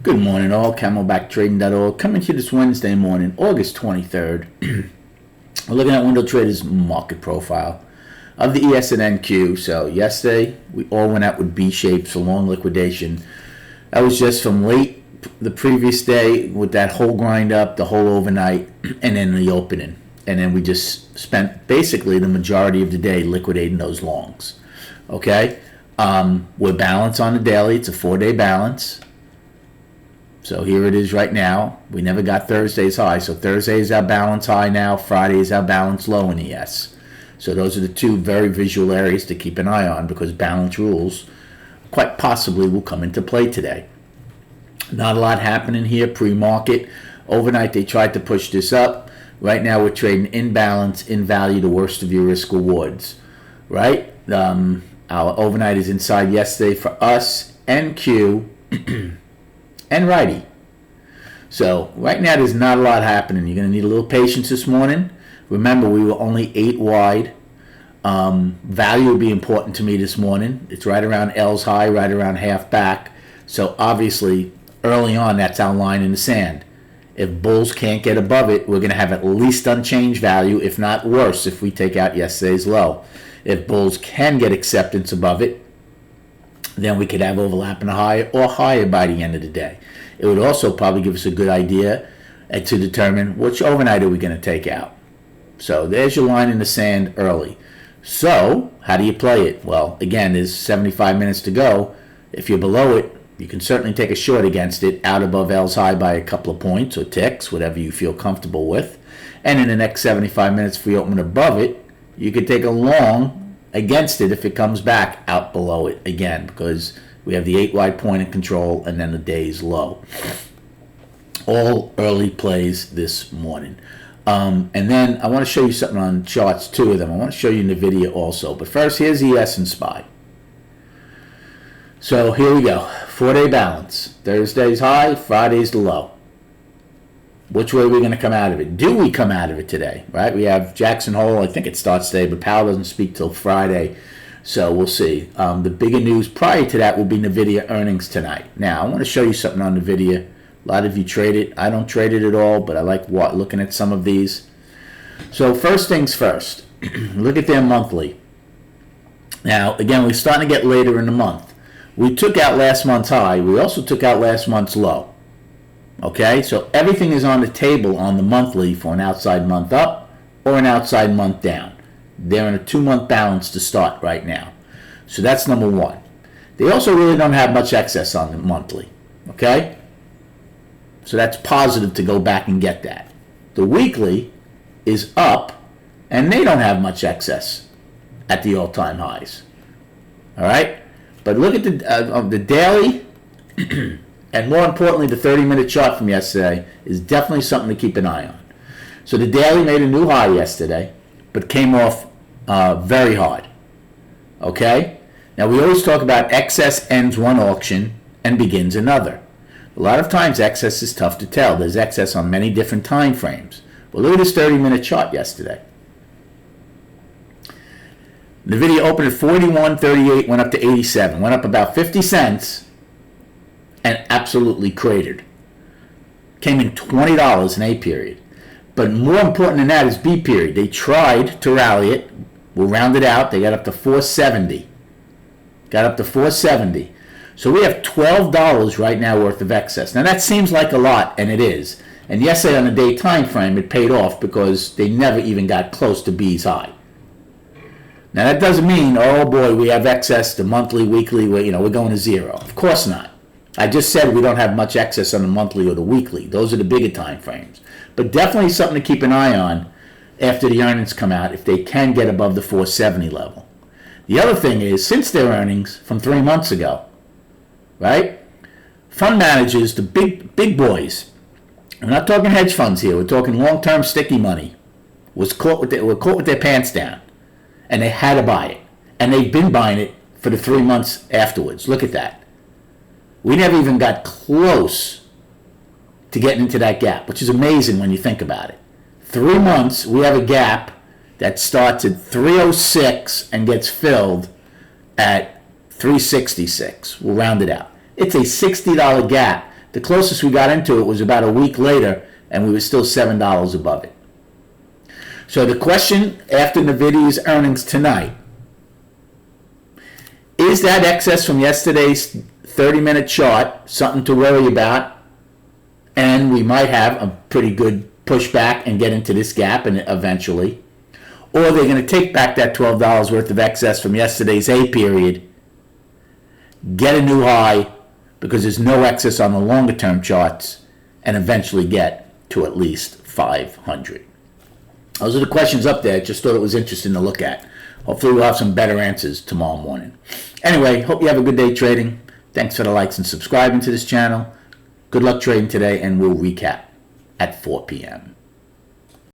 Good morning all, CamelbackTrading.org coming to you this Wednesday morning, August 23rd. We're looking at Window Trader's market profile of the ES and NQ. So yesterday we all went out with B shapes for long liquidation. That was just from late the previous day with that whole grind up, the whole overnight, and then the opening. And then we just spent basically the majority of the day liquidating those longs. Okay, we're balanced on the daily. It's a 4-day balance. So here it is right now. We never got Thursday's high. So Thursday is our balance high now. Friday is our balance low in ES. So those are the two very visual areas to keep an eye on because balance rules quite possibly will come into play today. Not a lot happening here pre-market. Overnight they tried to push this up. Right now we're trading in balance, in value, the worst of your risk rewards. Right? Our overnight is inside yesterday for us, NQ, and righty. So right now there's not a lot happening. You're going to need a little patience this morning. Remember, we were only 8 wide. Value will be important to me this morning. It's right around L's high, right around half back. So obviously early on that's our line in the sand. If bulls can't get above it, we're going to have at least unchanged value, if not worse, if we take out yesterday's low. If bulls can get acceptance above it, then we could have overlapping higher or higher by the end of the day. It would also probably give us a good idea to determine which overnight are we going to take out. So there's your line in the sand early. So how do you play it? Well, again, there's 75 minutes to go. If you're below it, you can certainly take a short against it out above L's high by a couple of points or ticks, whatever you feel comfortable with. And in the next 75 minutes, if we open above it, you could take a long against it if it comes back out below it again, because we have the 8 wide point of control and then the day's low. All early plays this morning. And then I want to show you something on charts, 2 of them. I want to show you in the video also. But first, here's ES and SPY. So here we go. 4-day balance. Thursday's high, Friday's the low. Which way are we going to come out of it? Do we come out of it today? Right? We have Jackson Hole. I think it starts today, but Powell doesn't speak till Friday. So we'll see. The bigger news prior to that will be NVDA earnings tonight. Now, I want to show you something on NVIDIA. A lot of you trade it. I don't trade it at all, but I like looking at some of these. So first things first. Look at their monthly. Now, again, we're starting to get later in the month. We took out last month's high. We also took out last month's low. Okay, so everything is on the table on the monthly for an outside month up or an outside month down. They're in a 2-month balance to start right now. So that's number one. They also really don't have much excess on the monthly. Okay, so that's positive to go back and get that. The weekly is up and they don't have much excess at the all-time highs. All right, but look at the daily. And more importantly, the 30-minute chart from yesterday is definitely something to keep an eye on. So the daily made a new high yesterday, but came off very hard. Okay? Now, we always talk about excess ends one auction and begins another. A lot of times, excess is tough to tell. There's excess on many different time frames. Well, look at this 30-minute chart yesterday. The video opened at 41.38, went up to 87, went up about 50 cents. And absolutely cratered. Came in $20 in A period. But more important than that is B period. They tried to rally it. We'll round it out. They got up to 470. Got up to 470. So we have $12 right now worth of excess. Now that seems like a lot, and it is. And yesterday on the day time frame, it paid off because they never even got close to B's high. Now that doesn't mean, oh boy, we have excess the monthly, weekly, we're going to zero. Of course not. I just said we don't have much excess on the monthly or the weekly. Those are the bigger time frames. But definitely something to keep an eye on after the earnings come out if they can get above the 470 level. The other thing is, since their earnings from 3 months ago, right? Fund managers, the big boys, we're not talking hedge funds here, we're talking long-term sticky money, were caught with their pants down. And they had to buy it. And they've been buying it for the 3 months afterwards. Look at that. We never even got close to getting into that gap, which is amazing when you think about it. 3 months, we have a gap that starts at 306 and gets filled at 366. We'll round it out. It's a $60 gap The closest we got into it was about a week later, and we were still $7 above it. So the question after NVIDIA's earnings tonight, is that excess from yesterday's 30-minute chart something to worry about? And we might have a pretty good pushback and get into this gap and eventually. Or they're going to take back that $12 worth of excess from yesterday's A period, get a new high because there's no excess on the longer term charts, and eventually get to at least 500. Those are the questions up there. Just thought it was interesting to look at. Hopefully we'll have some better answers tomorrow morning. Anyway, hope you have a good day trading. Thanks for the likes and subscribing to this channel. Good luck trading today, and we'll recap at 4 p.m.